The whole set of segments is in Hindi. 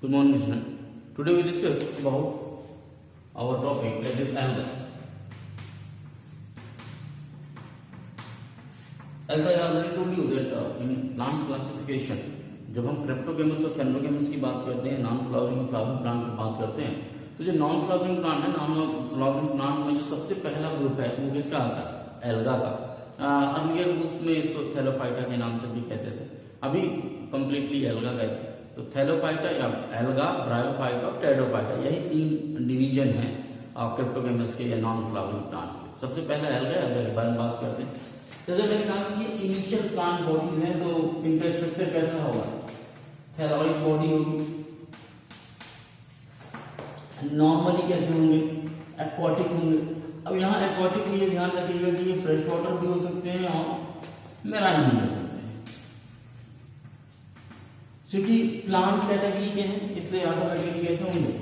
Good morning, students. Today we discuss about our topic, that is alga. Alga, I already told you that in plant classification, जब हम क्रिप्टोगेमस और फेनोगेमस की बात करते हैं, नॉन फ्लावरिंग और फ्लावरिंग प्लांट की बात करते हैं, तो जो नॉन फ्लावरिंग प्लांट है, नॉन फ्लावरिंग प्लांट में जो सबसे पहला ग्रुप है वो किसका आता है? एल्गा का। अर्लियर बुक्स में इसको थैलोफाइटा के नाम से भी कहते थे, अभी कंप्लीटली एल्गा कहते हैं। तो थैलोफाइटा या एल्गा, ब्रायोफाइटा और टेडोफाइटा, यही तीन डिवीजन है क्रिप्टोगेमस के या नॉन फ्लावरिंग प्लांट के। सबसे पहला एल्गा के बारे में बात करते हैं। जैसे मैंने कहा कि ये इनिशियल प्लांट बॉडीज हैं, तो इनका स्ट्रक्चर कैसा होगा? थैलॉइड बॉडी होगी। नॉर्मली कैसे होंगे? एक्वाटिक होंगे। अब यहाँ एक्वाटिक में ये ध्यान रखिएगा कि ये फ्रेश वाटर भी हो सकते हैं और मैराइन भी हो सकते हैं, क्योंकि प्लांट कैटेगरी के हैं, इसलिए ऑटोमेटिकली कैसे होंगे?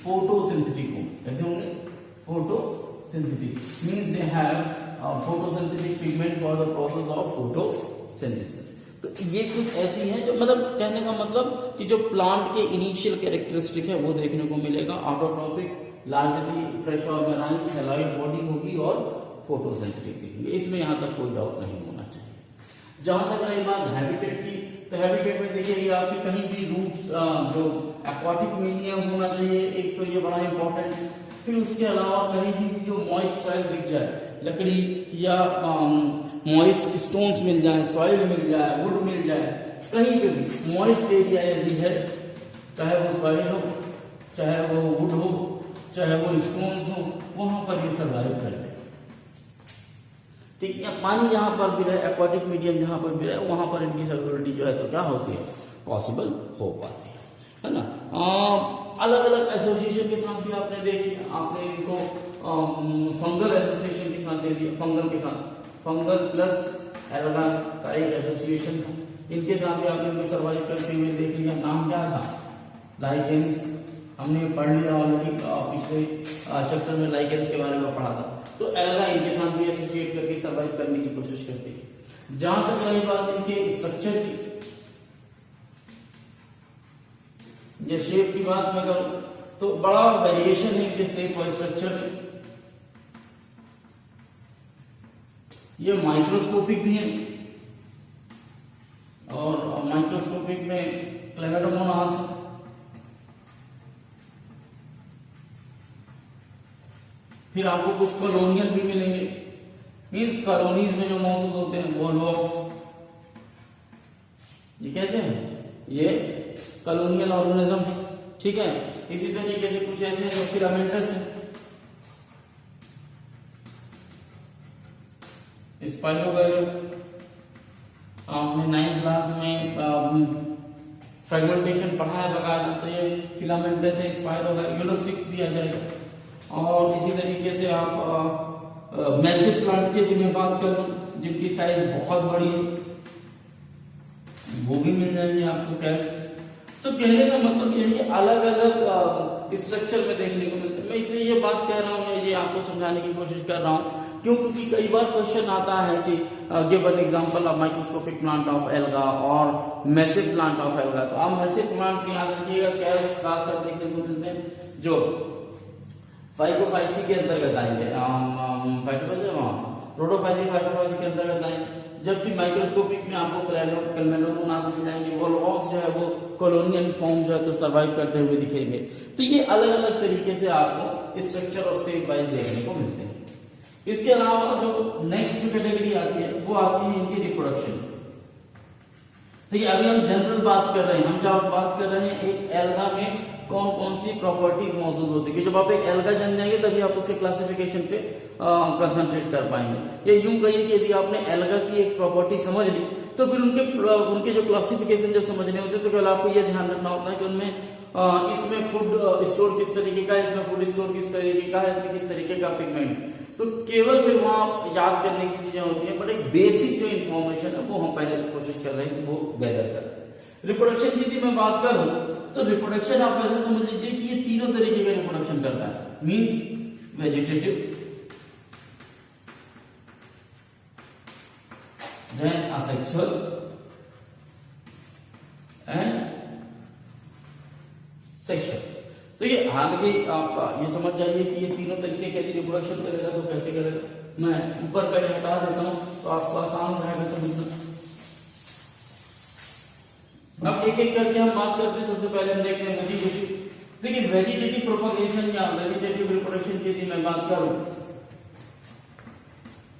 फोटोसिंथेटिक होंगे। कैसे होंगे? Photosynthetic means they have photosynthetic pigment for the process of photosynthesis. तो ये कुछ ऐसी हैं जो मतलब कहने का मतलब कि जो प्लांट के इनिशियल कैरेक्टरिस्टिक है वो देखने को मिलेगा। ऑटोट्रॉपिक, लार्जली फ्रेश और मैराइन, थैलॉइड बॉडी होगी और फोटोसिंथेटिक दिखेंगे, इसमें यहाँ तक कोई डाउट नहीं होना चाहिए। जहां तक रही बात हैबिटेट की, तो हैबिटेट में देखिएगा आपकी कहीं भी रूट्स जो एक्वाटिक मीडियम होना चाहिए, एक तो ये बड़ा इंपॉर्टेंट। फिर उसके अलावा कहीं भी जो मॉइस्ट सॉइल दिख जाए, लकड़ी या मॉइस्ट स्टोन्स मिल जाए, सॉइल मिल जाए, वुड मिल जाए, कहीं पे भी मॉइस्ट एरिया यदि है, चाहे वो सॉइल हो, चाहे वो वुड हो, चाहे वो स्टोन्स हो, वहां पर ये सर्वाइव कर ले। ठीक है, पानी जहां पर भी रहे, एक्वाटिक मीडियम जहां पर भी रहे, वहां पर इनकी सर्विलिटी जो है तो क्या होती है? पॉसिबल हो पाती है ना। अलग अलग एसोसिएशन के साथ भी आपने देख लिया, आपने इनको फंगल एसोसिएशन के साथ दे दिया, फंगल के साथ, फंगल प्लस एल्गा का एक एसोसिएशन था, इनके साथ भी आपने इनको सर्वाइव करते हुए देख लिया। नाम क्या था? लाइकेंस। हमने पढ़ लिया ऑलरेडी, पिछले चैप्टर में लाइकेंस के बारे में पढ़ा था। तो एल्गा इनके साथ भी एसोसिएट करके सर्वाइव करने की कोशिश करती है। जहां तक रही बात इनके स्ट्रक्चर की, ये शेप की बात मैं करूं तो बड़ा वेरिएशन है इनके शेप और स्ट्रक्चर में। ये माइक्रोस्कोपिक भी है और माइक्रोस्कोपिक में क्लेमेडोमोनास, फिर आपको कुछ कॉलोनियल भी मिलेंगे, मीन्स कॉलोनीज में जो मौजूद होते हैं वो लॉक्स। ये कैसे है? ये कॉलोनियल ऑर्गेनिज्म, ठीक है। इसी तरीके से कुछ ऐसे हैं जो फिलामेंटस है, स्पाइरोगाइरा। आपने 9th क्लास में फ्रेगमेंटेशन पढ़ा है बकायदा, तो ये फिलामेंटस है, स्पाइरोगाइरा, यूलोसिक्स भी आ जाएगा। और इसी तरीके से आप मैसिव प्लांट की मैं बात करूं जिनकी साइज बहुत बड़ी है, वो भी मिल जाएंगे आपको। कैरेट्स। तो कहने का मतलब ये है कि अलग अलग स्ट्रक्चर में देखने को मिलते हैं। मैं इसलिए ये बात कह रहा हूँ, ये आपको समझाने की कोशिश कर रहा हूँ, क्योंकि कई बार क्वेश्चन आता है कि give an example of microscopic plant of alga और मैसिव प्लांट ऑफ एल्गा। तो आप मैसिव प्लांट में याद रखिएगा क्या खासकर देखने को मिलते हैं, जो फाइकोफाइसी के अंतर्गत आएंगे, प्रोटोफाइसी फाइकोफाइसी के अंतर्गत आएंगे। जबकि माइक्रोस्कोपिक में आपको क्लेमेडोमोनास मिल जाएंगे, वो लॉक्स जो है वो कॉलोनियल फॉर्म जो है तो सर्वाइव करते हुए दिखेंगे। तो ये अलग अलग तरीके से आपको स्ट्रक्चर और शेप वाइज देखने को मिलते हैं। इसके अलावा जो नेक्स्ट कैटेगरी आती है वो आती है इनकी रिप्रोडक्शन। देखिए अभी हम जनरल बात कर रहे हैं, हम जब बात कर रहे हैं एक एल्गा में कौन कौन सी प्रॉपर्टीज मौजूद होती है। जब आप एक एल्गा जान जाएंगे तभी आप उसके क्लासिफिकेशन पे कंसंट्रेट कर पाएंगे। या यूं कहिए कि यदि आपने एल्गा की एक प्रॉपर्टी समझ ली तो फिर उनके जो क्लासिफिकेशन जब समझने होते हैं तो केवल आपको यह ध्यान रखना होता है कि उनमें इसमें फूड स्टोर किस तरीके का, इसमें फूड स्टोर किस तरीके का है, इसमें किस तरीके का पिगमेंट। तो केवल फिर वहां याद करने की चीजें होती हैं, बट एक बेसिक जो इन्फॉर्मेशन है वो हम पहले कोशिश कर रहे हैं कि वो गैदर करें। रिप्रोडक्शन की यदि मैं बात करूं तो रिप्रोडक्शन आप ऐसे समझ लीजिए कि ये तीनों तरीके का रिप्रोडक्शन करता है, means vegetative, then asexual and section. तो ये आगे आपका ये समझ जाइए कि ये तीनों तरीके के रिप्रोडक्शन करेगा तो कैसे करेगा। मैं ऊपर का हटा देता हूं तो आपको आसान रहेगा समझना। अब एक एक करके हम बात करते हैं। सबसे पहले हम देखते हैं वेजिटेटिव। देखिए वेजिटेटिव प्रोपगेशन या वेजिटेटिव रिप्रोडक्शन की यदि मैं बात करूं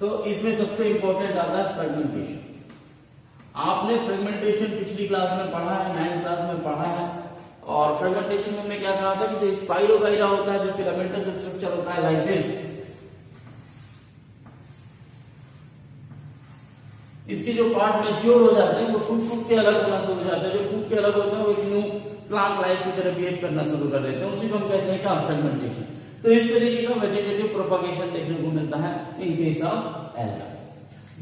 तो इसमें सबसे इंपॉर्टेंट आता है फ्रेगमेंटेशन। आपने फ्रेगमेंटेशन पिछली क्लास में पढ़ा है, 9th क्लास में पढ़ा है। और फ्रेगमेंटेशन में मैं क्या कहा था कि जो स्पाइरोगाइरा होता है, जो फिलामेंटस स्ट्रक्चर होता है लाइक दिस, इसके जो पार्ट मैच्योर हो जाते हैं वो फूट के अलग होना शुरू हो जाते हैं। जो फूट के अलग होते हैं वो एक न्यू प्लांट लाइफ की तरह बिहेव करना शुरू कर देते हैं, उसी को हम कहते हैं क्या, फ्रेगमेंटेशन। तो इस तरीके का वेजिटेटिव प्रोपगेशन देखने को मिलता है इन केस ऑफ एल्गा।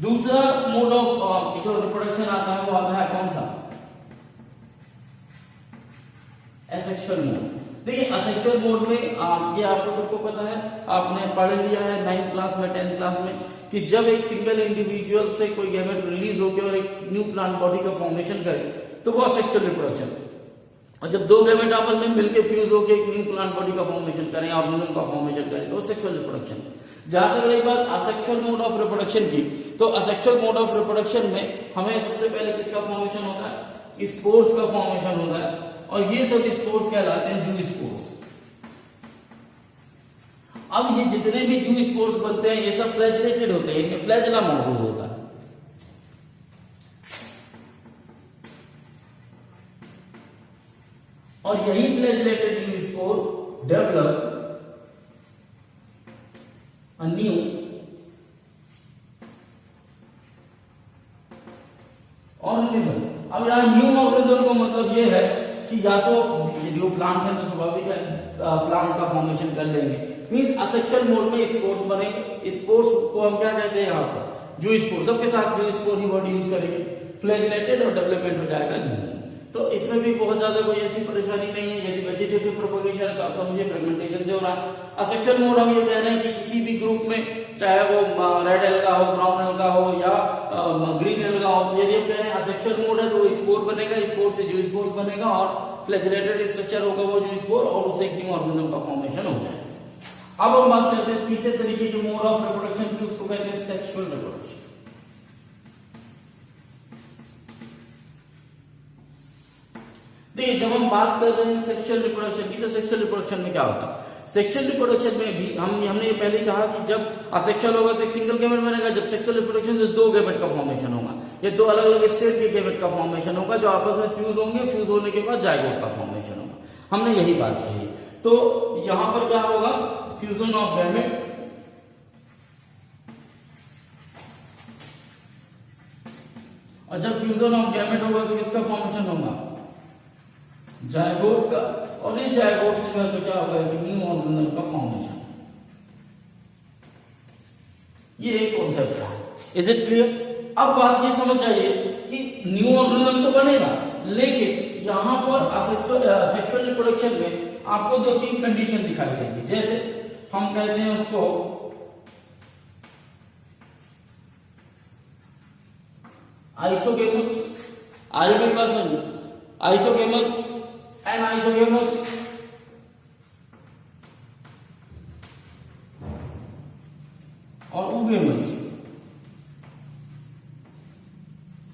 दूसरा मोड ऑफ जो रिप्रोडक्शन आता है वो आता है कौन सा, एसेक्सुअल मोड। देखिए असेक्सुअल मोड में ये आपको सबको पता है, आपने पढ़ लिया है 9th क्लास में, 10th क्लास में, कि जब एक सिंगल इंडिविजुअल से कोई गैमेट रिलीज होकर और एक न्यू प्लांट बॉडी का फॉर्मेशन करे तो वो असेक्सुअल रिप्रोडक्शन। और जब दो गैमेट आपस में मिलकर फ्यूज होकर एक न्यू प्लांट बॉडी का फॉर्मेशन करें, ऑर्गेनिज्म का फॉर्मेशन करें तो सेक्सुअल रिप्रोडक्शन। जहां तक रही बात असेक्सुअल मोड ऑफ रिप्रोडक्शन की, तो असेक्सुअल मोड ऑफ रिप्रोडक्शन में हमें सबसे पहले किसका फॉर्मेशन होता है, स्पोर्स का फॉर्मेशन होता है। और ये सब स्पोर्स कहलाते हैं जू स्पोर्स। अब ये जितने भी जू स्पोर्स बनते हैं ये सब फ्लैजेलेटेड होते हैं, इनमें फ्लैजेला मौजूद होता है। और यही फ्लैजेलेटेड जू spore develop a new organism. अब यहां न्यू ऑर्गेनिज्म का मतलब ये है कि या तो जो प्लांट है तो स्वाभाविक है प्लांट का फॉर्मेशन कर लेंगे, मींस असेक्सुअल मोड में स्पोर्स बनेंगे। स्पोर्स को हम क्या कहते हैं यहाँ पर, जू स्पोर। सबके साथ जू स्पोर ही वर्ड यूज करेंगे, फ्लैजेलेटेड और डेवलपमेंट हो जाएगा। तो इसमें भी बहुत ज्यादा कोई ऐसी परेशानी नहीं है। यदि वेजिटेटिव प्रोपगेशन है तो आप समझिए फ्रेगमेंटेशन से हो रहा है। असेक्सुअल मोड हम ये कह रहे हैं कि किसी भी ग्रुप में, चाहे वो रेड एल्गा हो, ब्राउन एल्गा हो या ग्रीन एल्गा हो, यदि हम कह रहे हैं असेक्सुअल मोड है तो वो स्पोर बनेगा, स्पोर से जू स्पोर बनेगा और फ्लैजेलेटेड स्ट्रक्चर होगा वो जू स्पोर और उससे एक न्यू ऑर्गेनिज्म का फॉर्मेशन हो जाएगा। अब हम बात करते हैं तीसरे तरीके के मोड ऑफ रिप्रोडक्शन की, उसको कहते हैं सेक्सुअल रिप्रोडक्शन। देखिए जब हम बात कर रहे हैं सेक्सुअल रिप्रोडक्शन की तो सेक्सुअल रिप्रोडक्शन में क्या होता है, सेक्सुअल रिप्रोडक्शन में भी हमने ये पहले कहा कि जब असेक्सुअल होगा तो एक सिंगल गैमेट बनेगा, जब सेक्सुअल रिप्रोडक्शन तो दो गैमेट का फॉर्मेशन होगा। ये दो अलग अलग स्टेट के गैमेट का फॉर्मेशन होगा जो आपस में फ्यूज होंगे, फ्यूज होने के बाद जाइगोट का फॉर्मेशन होगा। हमने यही बात कही। तो यहां पर क्या होगा, फ्यूजन ऑफ गैमेट, और जब फ्यूजन ऑफ गैमेट होगा तो किसका फॉर्मेशन होगा, जाइगोट का। और ये जाइगोट से जो है तो क्या होगा, न्यू ऑर्गेनिज्म का फॉर्मेशन। ये एक कॉन्सेप्ट है। Is it clear? अब बात ये समझ जाइए कि न्यू ऑर्गेनिज्म तो बनेगा, लेकिन यहां पर सेक्सुअल रिप्रोडक्शन में आपको दो तीन कंडीशन दिखाई देंगी। जैसे हम कहते हैं उसको आइसोगेमस, आइसोगेमस एंड आइसोगेमस, और उगेमस।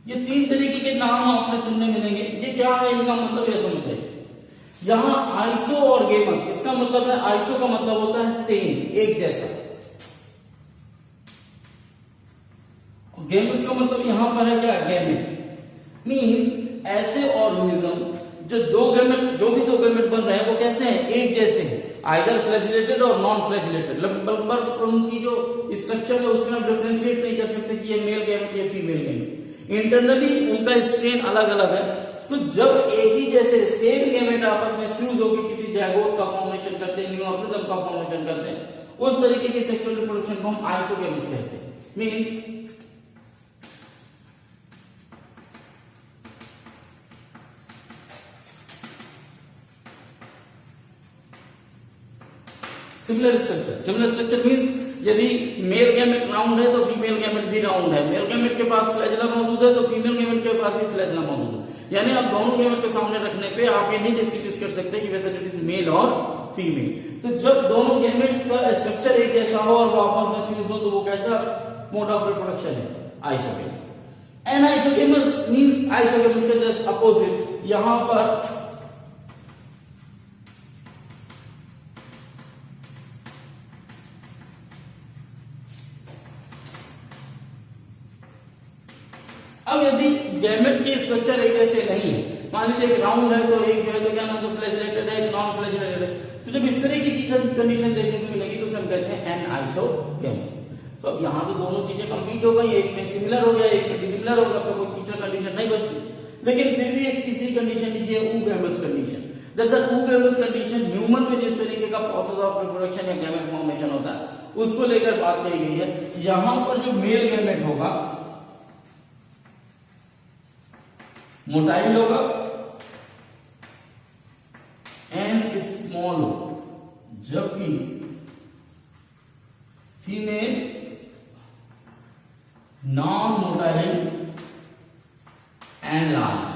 ये तीन तरीके के नाम आपने सुनने मिलेंगे। ये क्या है, इनका मतलब ये समझिए। यहां आइसो और गेमस, इसका मतलब है, आइसो का मतलब होता है सेम, एक जैसा। गेमस का मतलब यहां पर है क्या, गैमेट। मीन ऐसे ऑर्गेनिज्म जो भी दो गैमेट बन रहे हैं वो कैसे हैं, एक जैसे हैं, आइदर फ्लैजिलेटेड और नॉन फ्लैजिलेटेड। बल्कि उनकी जो स्ट्रक्चर है उसमें आप डिफरेंशिएट नहीं कर सकते कि ये मेल गैमेट या फीमेल गैमेट। इंटरनली उनका स्ट्रेन अलग अलग है। तो जब एक ही जैसे सेम गैमेट आपस में फ्यूज होकर किसी जाइगोट का फॉर्मेशन करते हैं, न्यू ऑर्गेनिज्म का फॉर्मेशन करते हैं, उस तरीके के सेक्सुअल रिप्रोडक्शन को हम आइसोगेमस कहते हैं। मीन सिमिलर स्ट्रक्चर मींस यदि मेल गैमेट राउंड है तो फीमेल गैमेट भी राउंड है, मेल गैमेट के पास फ्लैजेला मौजूद है तो फीमेल गैमेट के पास भी फ्लैजेला मौजूद है। यानी आप दोनों गैमेट के सामने रखने पे आप ये नहीं डिस्टिंग्विश कर सकते कि वेदर इट इज मेल और फीमेल। तो जब दोनों गैमेट का स्ट्रक्चर एक जैसा हो और वो आपस में फ्यूज हो तो वो कैसा मोड ऑफ रिप्रोडक्शन है, आइसोगेमस। एनाइसोगेमस मींस आइसोगेमस के जस्ट अपोजिट। यहां पर अब यदि गैमेट के स्ट्रक्चर एक जैसे नहीं है, मान लीजिए एक राउंड है तो एक जो है तो क्या नाम से फ्लैजेलेटेड है, एक नॉन फ्लैजेलेटेड है, तो जब इस तरह की कंडीशन देखने को मिलेगी तो हम कहते हैं एनाइसोगेमस। तो अब यहाँ तो दोनों चीजें कंप्लीट हो गई, एक में सिमिलर हो गया, एक में डिसिमिलर हो गया, तो कोई तीसरा कंडीशन नहीं बचती। लेकिन फिर भी एक तीसरी कंडीशन लीजिए, ऊगैमस कंडीशन। दरअसल ऊगैमस कंडीशन ह्यूमन में जिस तरीके का प्रोसेस ऑफ रिप्रोडक्शन या गैमेट फॉर्मेशन होता है उसको लेकर बात कही गई है। यहां पर जो मेल गैमेट होगा मोटाइल होगा एंड स्मॉल होगा, जबकि female non motile and large.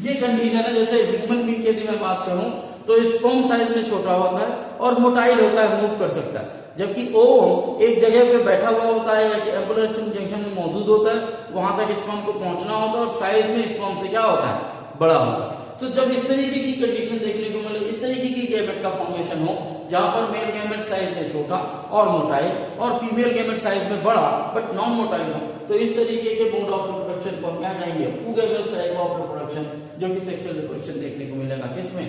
ये कंडीशन है। जैसे ह्यूमन बीइंग की यदि मैं बात करूं तो स्पर्म साइज में छोटा होता है और मोटाइल होता है, मूव कर सकता है, जबकि ओवम एक जगह पे बैठा हुआ होता है या एम्पुलर स्पर्म जंक्शन में मौजूद होता है, वहां तक स्पर्म को पहुंचना होता है और साइज में स्पर्म से क्या होता है, बड़ा होता है। तो जब इस तरीके की कंडीशन देखने को मिले, इस तरीके की गैमेट का फॉर्मेशन हो जहां पर मेल गैमेट साइज में छोटा और मोटाइल और फीमेल गैमेट साइज में बड़ा बट नॉन मोटाइल हो, तो इस तरीके के मोड ऑफ रिप्रोडक्शन को हम क्या कहेंगे, ऊगैमस टाइप ऑफ रिप्रोडक्शन, जो कि सेक्सुअल रिप्रोडक्शन देखने को मिलेगा किसमें,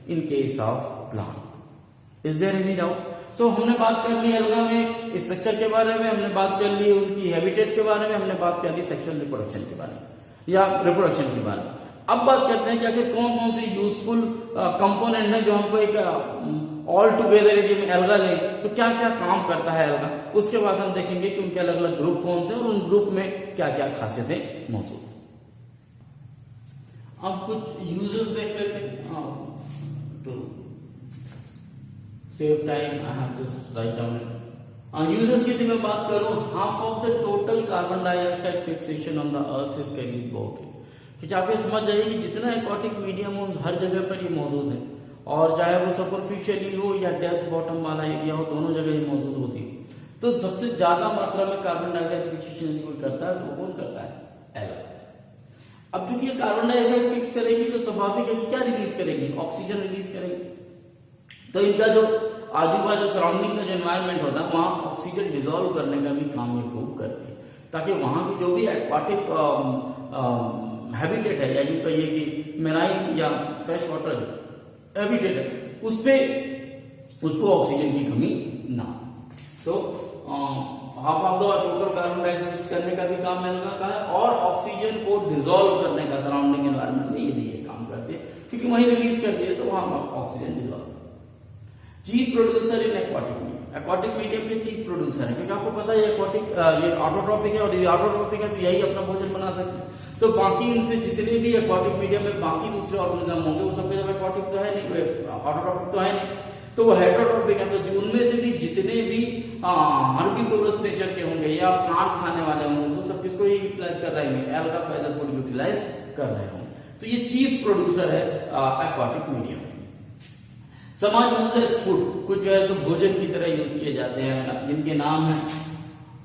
in case of plant. Is there any doubt? तो हमने बात कर ली एल्गा में स्ट्रक्चर के बारे में, हमने बात कर ली उनकी हैबिटेट के बारे में, हमने बात कर ली सेक्सुअल रिप्रोडक्शन के बारे में या रिप्रोडक्शन के बारे में। अब बात करते हैं कि आखिर कौन कौन से यूजफुल कंपोनेंट है जो हमको एक ऑल टुगेदर यदि हम एल्गा लें तो क्या क्या काम करता है एल्गा। उसके बाद हम देखेंगे कि उनके अलग अलग ग्रुप कौन से और उन ग्रुप में क्या क्या खासियतें मौजूद। अब कुछ यूजर्स देख लेते हैं तो save time I have just write down it. Users की यदि मैं बात करूं, half of the total carbon dioxide fixation on the earth is carried about it। क्योंकि आप ये समझ जाइए कि जितना एक्वाटिक मीडियम हर जगह पर ये मौजूद है और चाहे वो सुपरफिशियली हो या डेप्थ बॉटम वाला एरिया हो, दोनों जगह ही मौजूद होती है। तो सबसे ज्यादा मात्रा में कार्बन डाइऑक्साइड फिक्सेशन यदि कोई करता है तो कौन करता है, एल्गा। अब चूंकि कार्बन डाइऑक्साइड फिक्स करेगी तो स्वाभाविक है कि क्या रिलीज करेगी, ऑक्सीजन रिलीज करेगी। तो इनका जो आजू बाजू सराउंडिंग का जो एनवायरमेंट होता है वहां ऑक्सीजन डिसॉल्व करने का भी काम ये खूब करती है, ताकि वहां की जो भी एक्वाटिक हैबिटेट है या यूं कहिए कि मेराइन या फ्रेश वाटर हैबिटेट है उस पे उसको ऑक्सीजन की कमी ना। तो half of the total carbon dioxide करने का भी काम एल्गा का है और ऑक्सीजन को डिसॉल्व करने का सराउंडिंग एनवायरमेंट में ये काम करते हैं, क्योंकि वहीं रिलीज करती है तो वहां oxygen dissolve. Chief producer in aquatic medium, aquatic medium के चीफ प्रोड्यूसर है, क्योंकि आपको पता है एक्वाटिक ये ऑटोट्रॉपिक है और ये ऑटोट्रॉपिक है तो यही अपना भोजन बना सकते हैं। तो बाकी इनसे जितने भी एक्वाटिक मीडियम में बाकी दूसरे ऑर्गेनिज्म होंगे वो सब जब एक्वाटिक तो है नहीं, ऑटोट्रॉपिक तो है नहीं, तो वो हेटेरोट्रॉपिक है। तो उनमें से भी जितने भी हर्बिवोरस नेचर के होंगे या प्लांट खाने वाले होंगे वो सब किसको यूटिलाइज कर रहे होंगे, एल्गा को एज अ फूड यूटिलाइज कर रहे होंगे। तो ये चीफ प्रोड्यूसर है एक्वाटिक मीडियम। समाज फूड कुछ जो है तो भोजन की तरह यूज किए जाते हैं, जिनके नाम है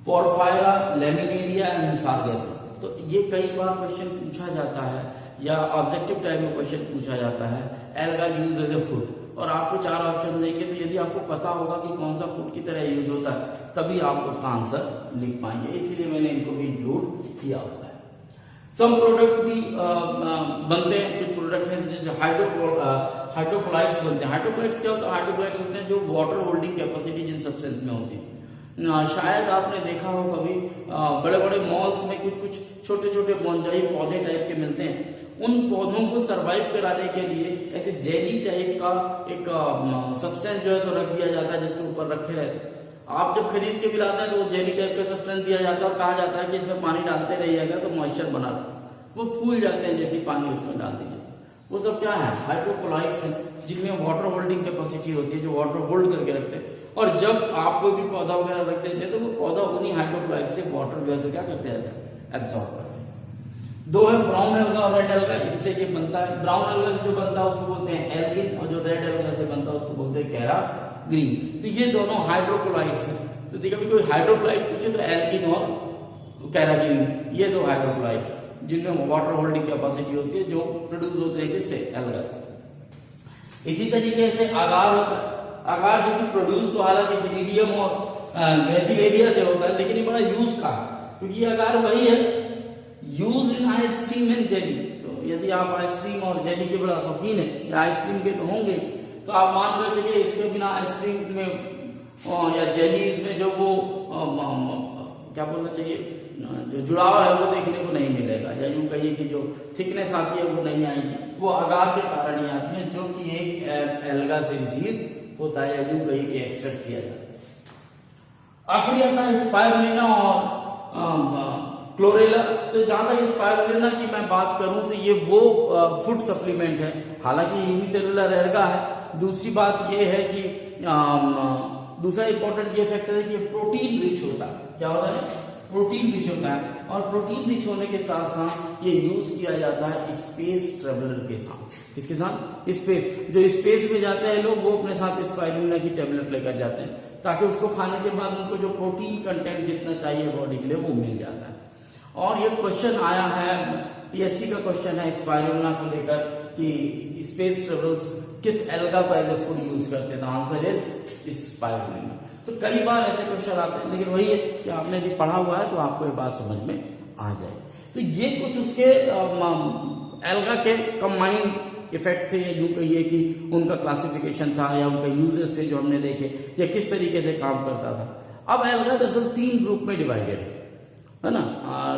पोरफायरा, लेमिनेरिया एंड सार्गेस। तो ये कई बार क्वेश्चन पूछा जाता है या ऑब्जेक्टिव टाइप में क्वेश्चन पूछा जाता है, alga use as a food, और आपको 4 ऑप्शन देंगे तो यदि आपको पता होगा कि कौन सा फूड की तरह यूज होता है तभी आप उसका आंसर लिख पाएंगे, इसीलिए मैंने इनको भी इंक्लूड किया होता है। सम प्रोडक्ट भी बनते हैं, कुछ प्रोडक्ट हैं जैसे हाइड्रोक्लोराइड्स बनते हैं। हाइड्रोक्लोराइड्स क्या होता है, हाइड्रोक्लोराइड्स होते हैं जो वाटर होल्डिंग कैपेसिटी जिन सब्सटेंस में होती है। शायद आपने देखा हो कभी बड़े बड़े मॉल्स में कुछ कुछ छोटे छोटे बोनजाई पौधे टाइप के मिलते हैं, उन पौधों को सरवाइव कराने के लिए ऐसे जेली टाइप का एक सब्सटेंस जो है तो रख दिया जाता है जिसके ऊपर रखे रहते। आप जब खरीद के भी लाते हैं तो वो जेली टाइप का सब्सटेंस दिया जाता है और कहा जाता है कि इसमें पानी डालते रहिएगा तो मॉइस्चर बना, वो फूल जाते हैं जैसे पानी उसमें डाल दीजिए। वो सब क्या है, हाइड्रोक्लोराइड्स हैं जिनमें वाटर होल्डिंग कैपेसिटी होती है, जो वाटर होल्ड करके रखते हैं। और जब आप कोई भी पौधा वगैरह रख देते हैं तो वो पौधा उन्हीं हाइड्रोक्लोराइड से वाटर जो है तो क्या करते रहता है, एब्जॉर्ब करते हैं। दो है ब्राउन एल्गा और रेड एल्गा, इनसे ये बनता है। ब्राउन एल्गा से जो बनता है उसको बोलते हैं एल्गिन, और जो रेड एल्गा से बनता है उसको बोलते हैं कैराग्रीन। तो ये दोनों हाइड्रोक्लोराइड्स हैं। तो देखिए कभी कोई हाइड्रोक्लोराइड पूछे तो एल्गिन और कैराग्रीन, ये दो हाइड्रोक्लोराइड्स जिनमें वाटर होल्डिंग कैपेसिटी होती है, जो प्रोड्यूस होते हैं किससे, एल्गा। इसी तरीके से अगार होता है। अगार जो कि प्रोड्यूस तो हालांकि जिलीडियम और ग्रेसिलेरिया से होता है, लेकिन ये बड़ा यूज का, क्योंकि ये अगार वही है use in ice cream and jelly. तो यदि आप आइसक्रीम और जेली के बड़ा शौकीन है, या आइसक्रीम के तो होंगे, तो आप मान कर चलिए इसके बिना आइसक्रीम में या जेलीज में जो वो क्या बोलना चाहिए, जो जुड़ाव है वो देखने को नहीं मिलेगा, या यूं कहिए कि जो थिकनेस आती है वो नहीं आएगी, वो अगार के कारण ही आती है, जो कि एक एल्गा से रिसीव होता है, या यूं कहिए कि एक्सट्रैक्ट किया जाता है। आखिरी आता है स्पाइरुलिना और क्लोरेला। तो जहां तक स्पाइरुलिना की मैं बात करूं तो ये वो फूड सप्लीमेंट है, हालांकि यूनिसेलुलर एल्गा है। दूसरी बात ये है कि दूसरा इंपॉर्टेंट ये फैक्टर है कि प्रोटीन रिच होता है। क्या होता है, प्रोटीन रिच होता है, और प्रोटीन रिच होने के साथ साथ ये यूज किया जाता है स्पेस ट्रेवलर के साथ। किसके साथ, स्पेस, जो स्पेस में जाते हैं लोग, वो अपने साथ स्पाइरुलिना की टेबलेट लेकर जाते हैं, ताकि उसको खाने के बाद उनको जो प्रोटीन कंटेंट जितना चाहिए बॉडी के लिए वो मिल जाता है। और ये क्वेश्चन आया है, पीएससी का क्वेश्चन है स्पाइरुलिना को लेकर कि स्पेस ट्रेवल्स किस एल्गा को एज ए फूड यूज करते हैं, तो आंसर इज स्पाइरुलिना। तो कई बार ऐसे क्वेश्चन आते हैं, लेकिन वही है कि आपने यदि पढ़ा हुआ है तो आपको ये बात समझ में आ जाए। तो ये कुछ उसके एल्गा के कंबाइंड इफेक्ट थे, यूं कहिए कि उनका क्लासिफिकेशन था, या उनका यूजेस थे जो हमने देखे, या किस तरीके से काम करता था। अब एल्गा दरअसल 3 ग्रुप में डिवाइडेड है ना,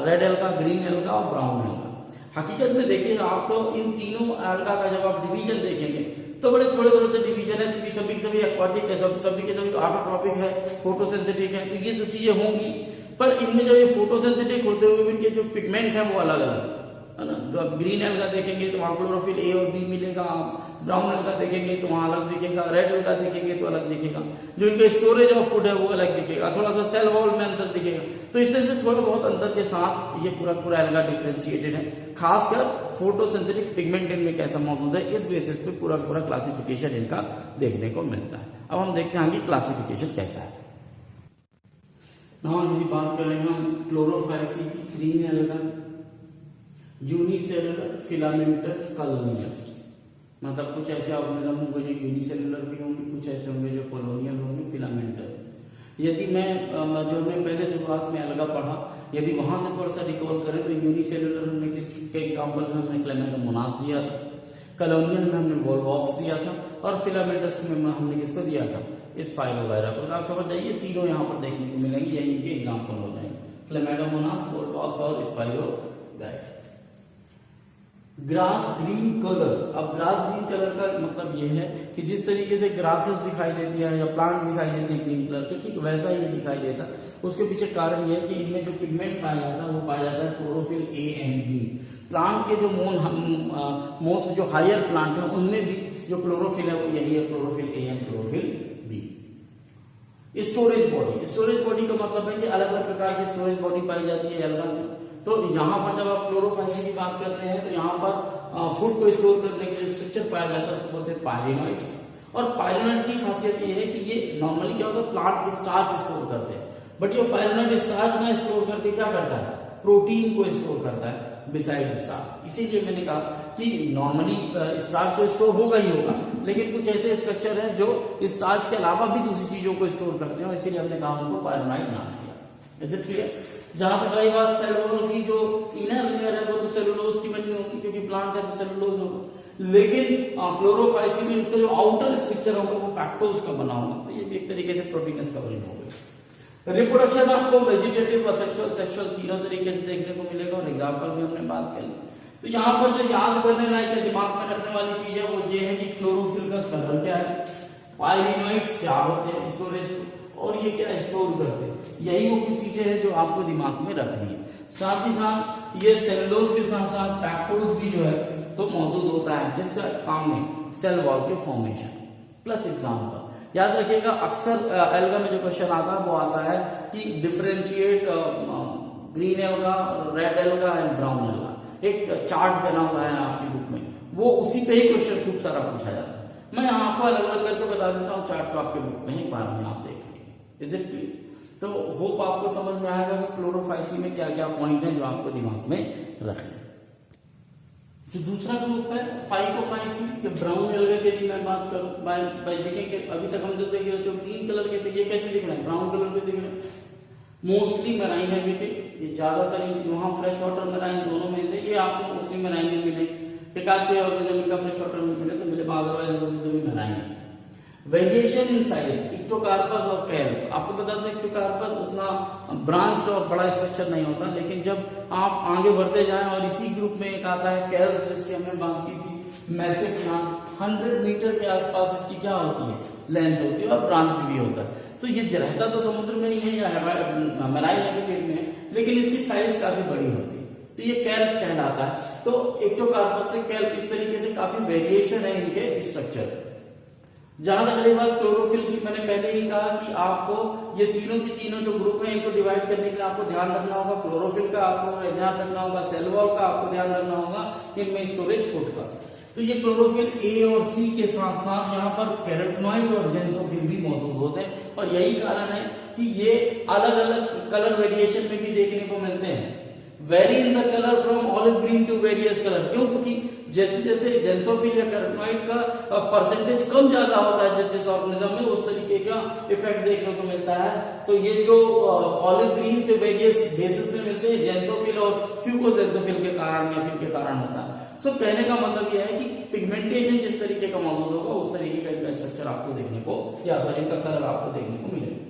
रेड एल्गा, ग्रीन एल्गा और ब्राउन एल्गा। हकीकत में देखिए आप तो इन तीनों एल्गा का जब आप डिवीजन देखेंगे तो बड़े थोड़े थोड़े से डिवीजन है, क्योंकि सभी सभी एक्वाटिक है, सभी के सभी ऑटोट्रॉपिक है, फोटोसिंथेटिक है, तो ये जो चीजें होंगी, पर इनमें जब ये फोटोसिंथेटिक होते हुए इनके जो पिगमेंट है वो अलग अलग है ना। जो आप ग्रीन एल्गा देखेंगे तो वहां क्लोरोफिल ए और बी मिलेगा, ब्राउन एल्गा देखेंगे तो वहां अलग दिखेगा, रेड एल्गा देखेंगे तो अलग दिखेगा, जो इनका स्टोरेज ऑफ फूड है वो अलग दिखेगा, थोड़ा सा सेल वॉल में अंतर दिखेगा। तो इस तरह से थोड़े बहुत अंतर के साथ ये पूरा एल्गा डिफरेंशिएटेड है। खासकर फोटोसिंथेटिक पिगमेंट इनमें कैसा मौजूद है, इस बेसिस पे पूरा क्लासिफिकेशन इनका देखने को मिलता है। अब हम देखते हैं कि क्लासिफिकेशन कैसा है। यदि बात करें हम Chlorophyceae, green alga, unicellular, filamentous, colonial, मतलब कुछ ऐसे ऑर्गेनिज्म होंगे जो यूनिसेलुलर भी होंगे, कुछ ऐसे होंगे जो कॉलोनियल होंगे, फिलामेंटस। यदि मैं जो हमने पहले शुरुआत में एल्गा पढ़ा, यदि वहां से थोड़ा सा रिकॉल करें तो यूनिसेलुलर में किसके एग्जाम्पल में हमने क्लेमेटोमोनास दिया था, कॉलोनियल में हमने वोल्वॉक्स दिया था, और फिलामेंटस में हमने किसको दिया था, स्पाइरोगायरा को। आप समझ जाइए तीनों यहाँ पर देखने को मिलेंगे, यही इनके एग्जाम्पल हो जाएंगे, क्लेमेटोमोनास, वोल्वॉक्स और स्पाइरोगायरा। Grass green colour. अब ग्रास ग्रीन कलर का मतलब यह है कि जिस तरीके से ग्रासेस दिखाई देती है या प्लांट दिखाई देते हैं ग्रीन कलर के, ठीक वैसा ही ये दिखाई देता। उसके पीछे कारण यह है कि इनमें जो पिगमेंट पाया जाता है वो पाया जाता है chlorophyll a and b. Plant के जो मोस्ट जो हायर प्लांट है उनमें भी जो क्लोरोफिल है वो यही है, chlorophyll a and chlorophyll b. Storage body. Storage body का मतलब है कि अलग अलग प्रकार की स्टोरेज बॉडी पाई जाती है एल्गा में। तो यहाँ पर जब आप क्लोरोफाइसी की बात करते हैं तो यहाँ पर फूड को स्टोर करने के लिए स्ट्रक्चर पाया जाता है, उसको बोलते हैं पायरिनॉइड्स। और पायरिनॉइड की खासियत ये है कि ये नॉर्मली क्या होता है, प्लांट स्टार्च स्टोर करते हैं, बट ये पायरिनॉइड स्टार्च ना स्टोर करके क्या करता है, प्रोटीन को स्टोर करता है बिसाइड स्टार्च। इसीलिए मैंने कहा कि नॉर्मली स्टार्च तो स्टोर होगा ही होगा, लेकिन कुछ ऐसे स्ट्रक्चर हैं जो स्टार्च के अलावा भी दूसरी चीजों को स्टोर करते हैं, इसीलिए हमने कहा उनको पायरिनॉइड नाम दिया। Is it clear? जहां तक रही बात सेलुलोज की, जो इनर लेयर है वो तो सेलुलोज की बनी होगी क्योंकि प्लांट है तो सेलुलोज होगा, लेकिन क्लोरोफाइसी में उसका जो आउटर स्ट्रक्चर होगा वो पैक्टोज का बना होगा, तो ये भी एक तरीके से प्रोटीनस कवरिंग हो गई। रिप्रोडक्शन आपको वेजिटेटिव, असेक्सुअल, सेक्सुअल तीनों तरीके से देखने को मिलेगा, और एग्जाम्पल भी हमने बात कर ली। तो यहाँ पर जो याद करने लायक है, दिमाग में रखने वाली चीज है वो ये है कि क्लोरोफिल का कलर क्या है, पायरिनॉइड्स क्या होते हैं स्टोरेज, और ये क्या स्टोर करते हैं। यही वो कुछ चीजें हैं जो आपको दिमाग में रखनी है। साथ ही साथ ये सेलुलोज के साथ साथ पैक्टोज भी जो है तो मौजूद होता है, जिसका काम में सेल वॉल के फॉर्मेशन प्लस एग्जाम्पल। याद रखिएगा अक्सर एल्गा में जो क्वेश्चन आता है वो आता है कि differentiate green alga, red alga and brown alga. एक चार्ट बना हुआ है आपकी बुक में, वो उसी पे ही क्वेश्चन खूब सारा पूछा जाता है। मैं आपको अलग अलग करके बता देता हूँ, चार्ट को आपके बुक में ही बाद में आप देख लीजिए। Is it clear? तो होप आपको समझ में आएगा कि क्लोरोफाइसी में क्या क्या पॉइंट है जो आपको दिमाग में रखने। जो दूसरा ग्रुप है फाइकोफाइसी के ब्राउन एल्गा के लिए मैं बात करूं, देखें कि अभी तक हम जो देखे जो ग्रीन कलर के थे ये कैसे दिख रहे हैं, ब्राउन कलर के दिख रहे हैं, मोस्टली मराइन हैबिटेट, ये ज्यादातर वहां फ्रेश वाटर मराइन दोनों में थे, ये आपको मोस्टली मराइन में मिले, एकाध कोई ऑर्गेनिज्म का फ्रेश वाटर में मिले तो मिले, otherwise marine. Variation in size, ectocarpus और कैल्प, आपको बता दें इक्टोकार्पस उतना ब्रांच और बड़ा स्ट्रक्चर नहीं होता, लेकिन जब आप आगे बढ़ते जाएं और इसी ग्रुप में एक आता है कैल्प जिसकी हमने बात की थी, मैसिव प्लांट, 100 मीटर के आसपास इसकी क्या होती है, लेंथ होती है और ब्रांच भी होता है। तो ये रहता तो समुद्र में नहीं है या मराइन हैबिटेट में, लेकिन इसकी साइज काफी बड़ी होती है, तो ये कैल्प कहलाता है। तो इक्टोकार्पस से कैल्प इस तरीके से काफी वेरिएशन है इनके स्ट्रक्चर। जहां तक रही बात क्लोरोफिल की, मैंने पहले ही कहा कि आपको ये तीनों के तीनों जो ग्रुप है इनको डिवाइड करने के लिए आपको ध्यान रखना होगा, क्लोरोफिल का आपको ध्यान रखना होगा, सेल वॉल का आपको ध्यान रखना होगा, इनमें स्टोरेज फूड का। तो ये क्लोरोफिल ए और सी के साथ साथ यहाँ पर कैरोटीनॉइड और ज़ैंथोफिल भी मौजूद होते हैं, और यही कारण है कि ये अलग अलग कलर वेरिएशन में भी देखने को मिलते हैं। Vary in the colour from olive green to various colour, क्यों? क्योंकि जैसे जैसे ज़ैंथोफिल या कैरोटीनॉइड का परसेंटेज कम ज्यादा होता है जिस ऑर्गेनिज्म में, उस तरीके का इफेक्ट देखने को मिलता है। तो ये जो ऑलिव ग्रीन से वेरियस बेसिस में मिलते हैं, ज़ैंथोफिल और फ्यूकोज़ैंथोफिल के कारण या फिर के कारण होता है। सो कहने का मतलब यह है कि पिगमेंटेशन जिस तरीके का मौजूद होगा उस तरीके का इनका स्ट्रक्चर आपको देखने को या इनका कलर आपको देखने को मिलेगा।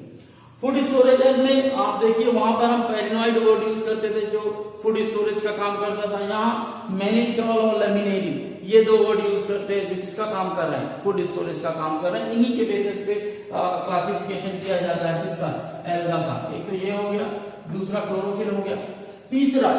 फूड स्टोरेज में आप देखिए वहां पर हम पैरानॉइड वर्ड यूज करते थे जो फूड स्टोरेज का काम करता था, यहाँ मैनिटॉल और लेमिनेरी ये दो वर्ड यूज करते हैं जो किसका काम कर रहे हैं, फूड स्टोरेज का काम कर रहे हैं। इन्हीं के बेसिस पे क्लासिफिकेशन किया जाता है किसका, एल्गा का। एक तो ये हो गया, दूसरा क्लोरोफिल हो गया, तीसरा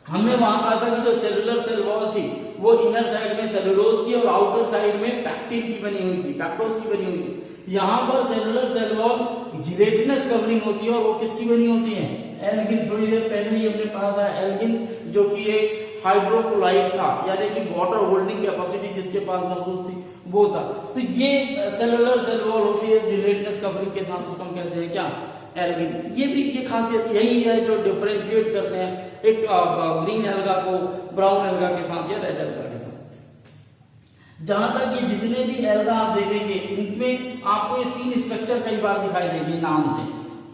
हमने वहां कहा था कि जो सेलुलर सेल वॉल थी वो इनर साइड में सेलुलोज की और आउटर साइड में पैक्टिन की बनी हुई थी, पैक्टोज की बनी हुई थी। यहाँ पर cellular cell wall gelatinous covering होती है और वो किसकी बनी होती है, एल्गिन। थोड़ी देर पहले ही हमने पढ़ा था एल्गिन जो कि एक हाइड्रोक्लोराइड था, यानी कि वाटर होल्डिंग कैपेसिटी जिसके पास मौजूद थी वो था। तो ये सेलुलर सेल वॉल होती है जिलेटिनस कवरिंग के साथ, उसको हम कहते हैं क्या, एल्गिन। ये भी ये खासियत यही है जो डिफरेंशिएट करते हैं एक ग्रीन एल्गा को ब्राउन एल्गा के साथ या रेड एल्गा के साथ। जहां तक ये जितने भी एल्गा आप देखेंगे इनमें आपको ये तीन स्ट्रक्चर कई बार दिखाई देंगे नाम से,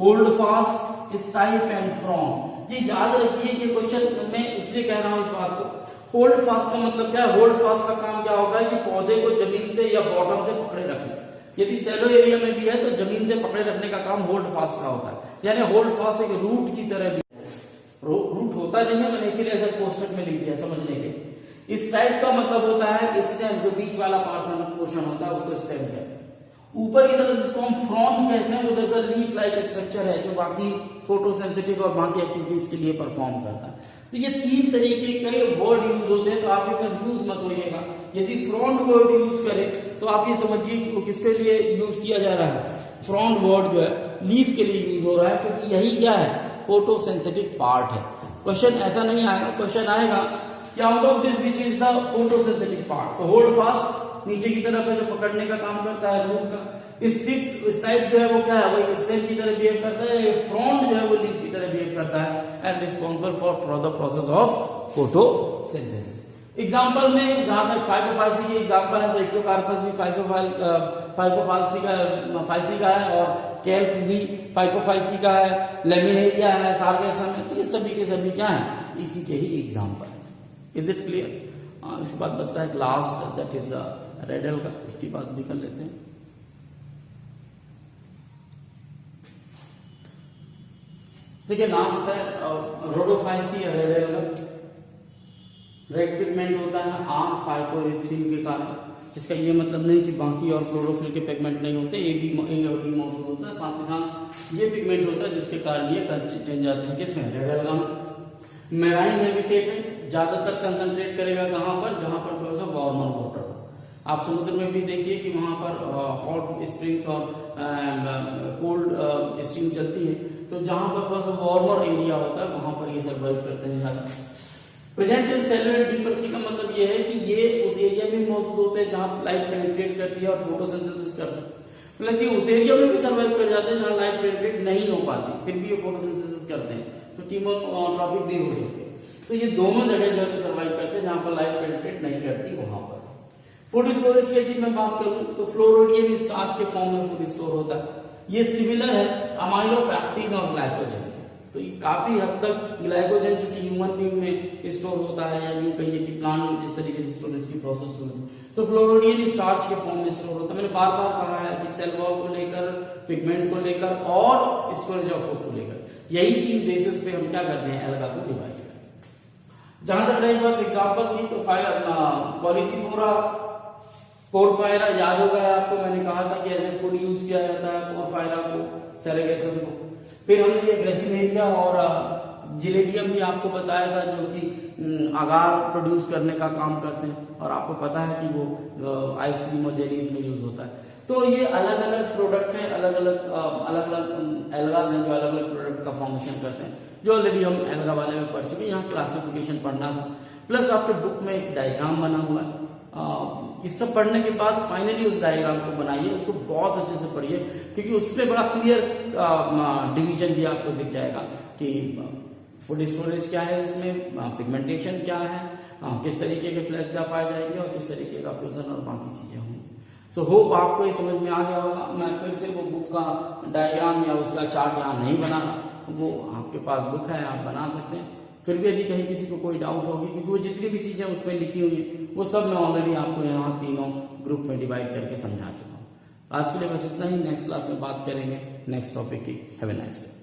hold fast, stipe and from. ये याद रखिए कि क्वेश्चन में इसलिए कह रहा हूं इस बात को। होल्ड फास्ट का मतलब क्या है, होल्ड फास्ट का काम क्या होगा कि पौधे को जमीन से या बॉटम से पकड़े रखना। यदि सेलो एरिया में भी है तो जमीन से पकड़े रखने का काम होल्ड फास्ट का होता है, यानी होल्ड फास्ट एक रूट की तरह भी रूट होता नहीं है, मैंने इसीलिए ऐसा पोस्टर में लिख दिया समझने के। इस टाइप का मतलब होता है स्टेम, जो बीच वाला पोर्शन होता है उसको स्टेम कहते हैं। ऊपर की तरफ जिसको हम फ्रॉम कहते हैं वो दरअसल लीफ लाइक स्ट्रक्चर है जो बाकी फोटोसिंथेटिक और बाकी एक्टिविटीज के लिए परफॉर्म करता है। तो ये तीन तरीके के वर्ड यूज होते हैं, तो आप ये कंफ्यूज मत होइएगा। यदि फ्रंट वर्ड यूज करें तो आप ये समझिए कि किसके लिए यूज किया जा रहा है, फ्रंट वर्ड जो है लीफ के लिए यूज हो रहा है, क्योंकि यही क्या है, फोटोसिंथेटिक पार्ट है। क्वेश्चन ऐसा नहीं आएगा, क्वेश्चन आएगा कि out of this which is the photosynthetic part. तो होल्ड फास्ट नीचे की तरफ है जो पकड़ने का काम करता है रूट का, इस टाइप जो है वो क्या है, वो स्टेम की तरह बिहेव करता है, फ्रंट जो है वो लीफ की तरह बिहेव करता है and responsible for the process of photosynthesis. Example में जहां तक फाइकोफाइसी की एग्जाम्पल है तो इक्टोकार्पस भी फाइकोफाइसी का है और कैल्प भी फाइकोफाइसी का है, लेमिनेरिया है, सार्गेसम है, तो ये सभी के सभी क्या है, इसी के ही एग्जाम्पल। Is it clear? इसके बाद बचता है last, that is red alga, इसकी बात भी कर लेते हैं। देखिए लास्ट है रोडोफाइसी या रेड एल्गा। रेड पिगमेंट होता है आम फाइकोरिथ्रिन के कारण, इसका ये मतलब नहीं कि बाकी और क्लोरोफिल के पिगमेंट नहीं होते, ये भी मौजूद होता है। साथ ही साथ ये पिगमेंट होता है जिसके कारण ये चेंज जाते हैं किसमें, रेड एल्गा में। मेराइन हैबिटेट है, ज्यादातर कंसंट्रेट करेगा कहां पर, जहां पर थोड़ा सा वार्मर वाटर। आप समुद्र में भी देखिए कि वहां पर हॉट स्प्रिंग्स और कोल्ड स्ट्रीम चलती है, तो जहां पर थोड़ा सा वार्मर एरिया होता है वहां पर ये सर्वाइव करते हैं ज्यादा। प्रेजेंट इन सेलुलर डिफरेंसी का मतलब ये है कि ये उस एरिया में मौजूद होते हैं जहां लाइट पेनिट्रेट करती है और फोटोसिंथेसिस करते हैं, मतलब कि उस एरिया में भी सर्वाइव कर जाते हैं जहां लाइट पेनिट्रेट नहीं हो पाती, फिर भी ये फोटोसिंथेसिस करते हैं, तो कीमोट्रॉपिक भी हो सकते हैं। तो ये दोनों जगह जो है सर्वाइव करते हैं जहां पर लाइट पेनिट्रेट नहीं करती वहां पर। फूड स्टोरेज की यदि मैं बात करूं तो फ्लोरोडियम स्टार्च के फॉर्म में फूड स्टोर होता है। ये सिमिलर है अमाइलोपैक्टिन और ग्लाइकोजन, तो ये काफी हद तक ग्लाइकोजन जो कि ह्यूमन बीइंग में स्टोर होता है, या यूं कहिए कि प्लांट में जिस तरीके से स्टोरेज की प्रोसेस होती है, तो फ्लोरोडियम स्टार्च के फॉर्म में स्टोर होता है। मैंने बार बार कहा है कि सेल वॉल को लेकर, पिगमेंट को लेकर और स्टोरेज ऑफ फूड को लेकर, यही तीन बेसिस पे हम क्या करते हैं, अलगा को डिवाइड करते हैं। जहां तक रही बात एग्जाम्पल की, तो पॉलीसिफोरा पोरफायरा याद होगा आपको, मैंने कहा था कि एज फूड यूज किया जाता है पोरफायरा को, सेरेगेसम को। फिर हमने ये ग्रेसिनेरिया और जिलेडियम भी आपको बताया था जो कि अगार प्रोड्यूस करने का काम करते हैं, और आपको पता है कि वो आइसक्रीम और जेलीज में यूज होता है। तो ये अलग अलग प्रोडक्ट हैं, अलग अलग एल्गाज हैं जो अलग अलग प्रोडक्ट का फॉर्मेशन करते हैं, जो ऑलरेडी हम एल्गा वाले में पढ़ चुके हैं। यहाँ क्लासिफिकेशन पढ़ना था, प्लस आपके बुक में एक डायग्राम बना हुआ है। इस सब पढ़ने के बाद फाइनली उस डायग्राम को बनाइए, उसको बहुत अच्छे से पढ़िए, क्योंकि उसमें बड़ा क्लियर डिवीजन भी आपको दिख जाएगा कि फूड स्टोरेज क्या है, इसमें पिगमेंटेशन क्या है, किस तरीके के फ्लैश पाए जाएंगे और किस तरीके का फ्यूजन और बाकी चीजें होंगी। सो होप आपको ये समझ में आ गया होगा। मैं फिर से वो बुक का डायग्राम या उसका चार्ट यहाँ नहीं बना, वो आपके पास बुक है, आप बना सकते हैं। फिर भी यदि कहीं किसी को कोई डाउट होगी, क्योंकि वो जितनी भी चीजें उसमें लिखी हुई है वो सब मैं ऑलरेडी आपको यहाँ तीनों ग्रुप में डिवाइड करके समझा चुका हूँ। आज के लिए बस इतना ही, नेक्स्ट क्लास में बात करेंगे नेक्स्ट टॉपिक की। Have a nice day.